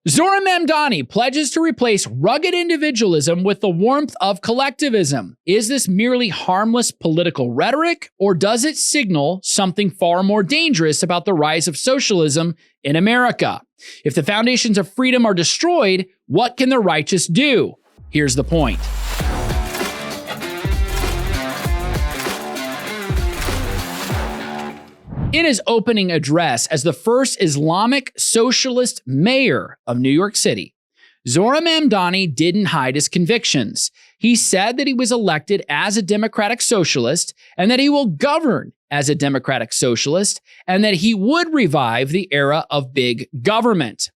Zohran Mamdani pledges to replace rugged individualism with the warmth of collectivism. Is this merely harmless political rhetoric, or does it signal something far more dangerous about the rise of socialism in America? If the foundations of freedom are destroyed, what can the righteous do? Here's the point. In his opening address as the first Islamic socialist mayor of New York City, Zohran Mamdani didn't hide his convictions. He said that he was elected as a democratic socialist and that he will govern as a democratic socialist and that he would revive the era of big government.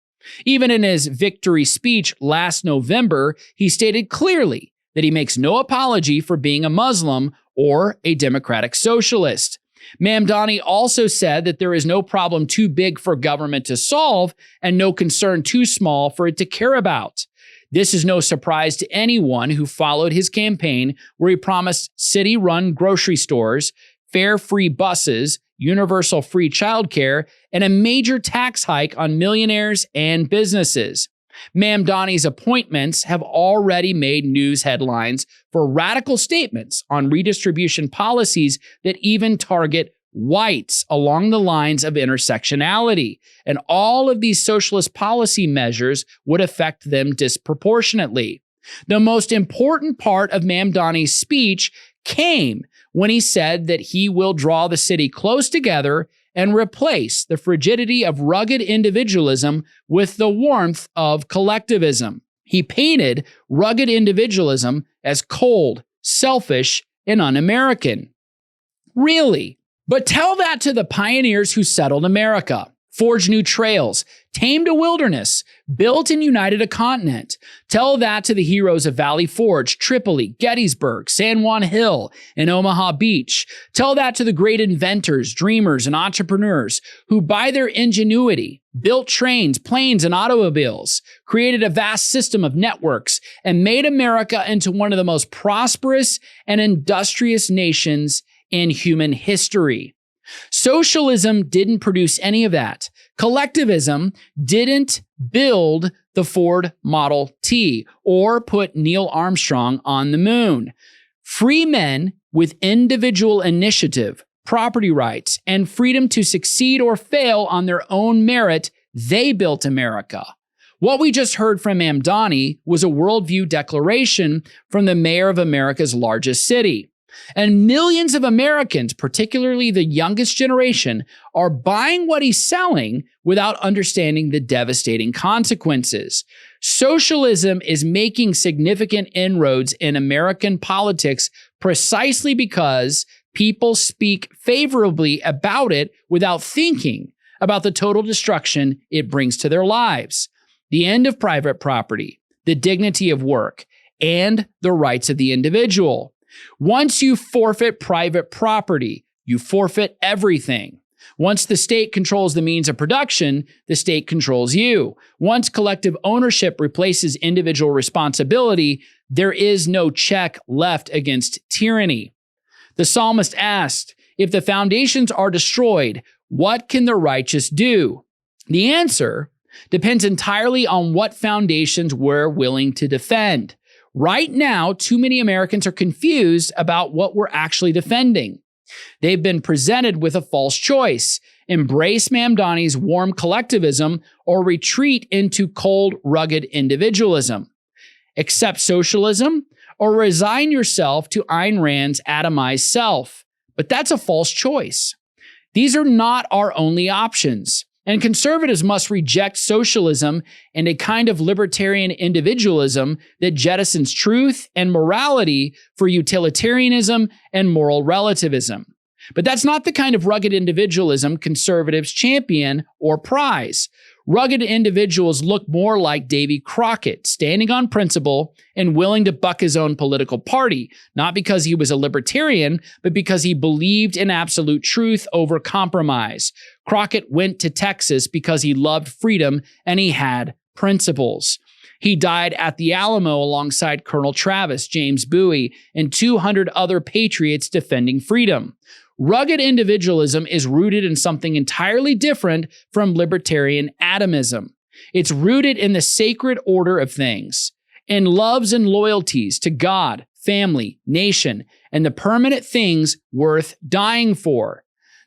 Even in his victory speech last November, he stated clearly that he makes no apology for being a Muslim or a democratic socialist. Mamdani also said that there is no problem too big for government to solve and no concern too small for it to care about. This is no surprise to anyone who followed his campaign, where he promised city-run grocery stores, fare-free buses, universal free childcare, and a major tax hike on millionaires and businesses. Mamdani's appointments have already made news headlines for radical statements on redistribution policies that even target whites along the lines of intersectionality. And all of these socialist policy measures would affect them disproportionately. The most important part of Mamdani's speech came when he said that he will draw the city close together and replace the frigidity of rugged individualism with the warmth of collectivism. He painted rugged individualism as cold, selfish, and un-American. Really? But tell that to the pioneers who settled America, forged new trails, tamed a wilderness, built and united a continent. Tell that to the heroes of Valley Forge, Tripoli, Gettysburg, San Juan Hill, and Omaha Beach. Tell that to the great inventors, dreamers, and entrepreneurs who, by their ingenuity, built trains, planes, and automobiles, created a vast system of networks, and made America into one of the most prosperous and industrious nations in human history. Socialism didn't produce any of that. Collectivism didn't build the Ford Model T or put Neil Armstrong on the moon. Free men with individual initiative, property rights, and freedom to succeed or fail on their own merit, they built America. What we just heard from Mamdani was a worldview declaration from the mayor of America's largest city. And millions of Americans, particularly the youngest generation, are buying what he's selling without understanding the devastating consequences. Socialism is making significant inroads in American politics precisely because people speak favorably about it without thinking about the total destruction it brings to their lives. The end of private property, the dignity of work, and the rights of the individual. Once you forfeit private property, you forfeit everything. Once the state controls the means of production, the state controls you. Once collective ownership replaces individual responsibility, there is no check left against tyranny. The psalmist asked, if the foundations are destroyed, what can the righteous do? The answer depends entirely on what foundations we're willing to defend. Right now, too many Americans are confused about what we're actually defending. They've been presented with a false choice: embrace Mamdani's warm collectivism or retreat into cold, rugged individualism. Accept socialism or resign yourself to Ayn Rand's atomized self. But that's a false choice. These are not our only options. And conservatives must reject socialism and a kind of libertarian individualism that jettisons truth and morality for utilitarianism and moral relativism. But that's not the kind of rugged individualism conservatives champion or prize. Rugged individuals look more like Davy Crockett, standing on principle and willing to buck his own political party, not because he was a libertarian, but because he believed in absolute truth over compromise. Crockett went to Texas because he loved freedom and he had principles. He died at the Alamo alongside Colonel Travis, James Bowie, and 200 other patriots defending freedom. Rugged individualism is rooted in something entirely different from libertarian atomism. It's rooted in the sacred order of things, in loves and loyalties to God, family, nation, and the permanent things worth dying for.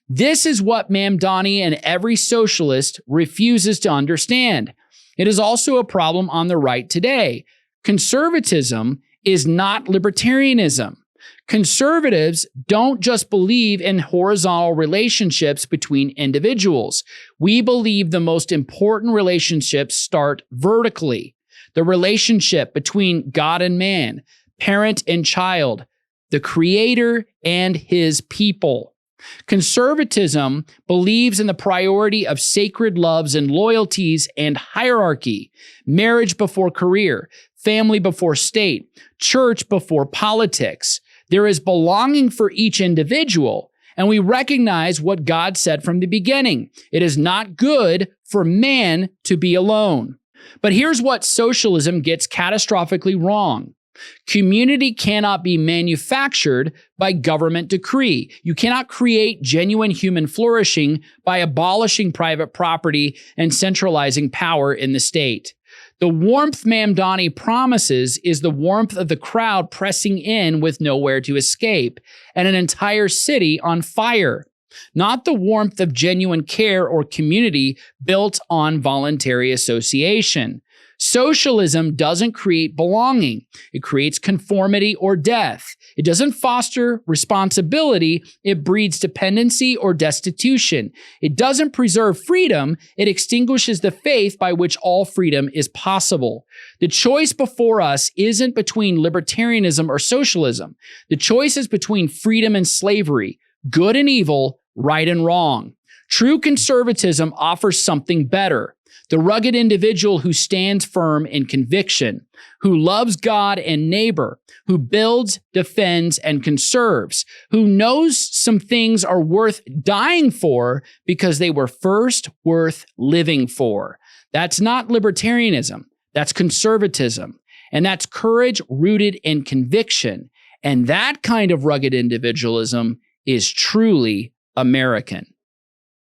This is what Mamdani and every socialist refuses to understand. It is also a problem on the right today. Conservatism is not libertarianism. Conservatives don't just believe in horizontal relationships between individuals. We believe the most important relationships start vertically. The relationship between God and man, parent and child, the Creator and his people. Conservatism believes in the priority of sacred loves and loyalties and hierarchy, marriage before career, family before state, church before politics. There is belonging for each individual, and we recognize what God said from the beginning. It is not good for man to be alone. But here's what socialism gets catastrophically wrong. Community cannot be manufactured by government decree. You cannot create genuine human flourishing by abolishing private property and centralizing power in the state. The warmth Mamdani promises is the warmth of the crowd pressing in with nowhere to escape and an entire city on fire, not the warmth of genuine care or community built on voluntary association. Socialism doesn't create belonging. It creates conformity or death. It doesn't foster responsibility. It breeds dependency or destitution. It doesn't preserve freedom. It extinguishes the faith by which all freedom is possible. The choice before us isn't between libertarianism or socialism. The choice is between freedom and slavery, good and evil, right and wrong. True conservatism offers something better. The rugged individual who stands firm in conviction, who loves God and neighbor, who builds, defends, and conserves, who knows some things are worth dying for because they were first worth living for. That's not libertarianism. That's conservatism. And that's courage rooted in conviction. And that kind of rugged individualism is truly American.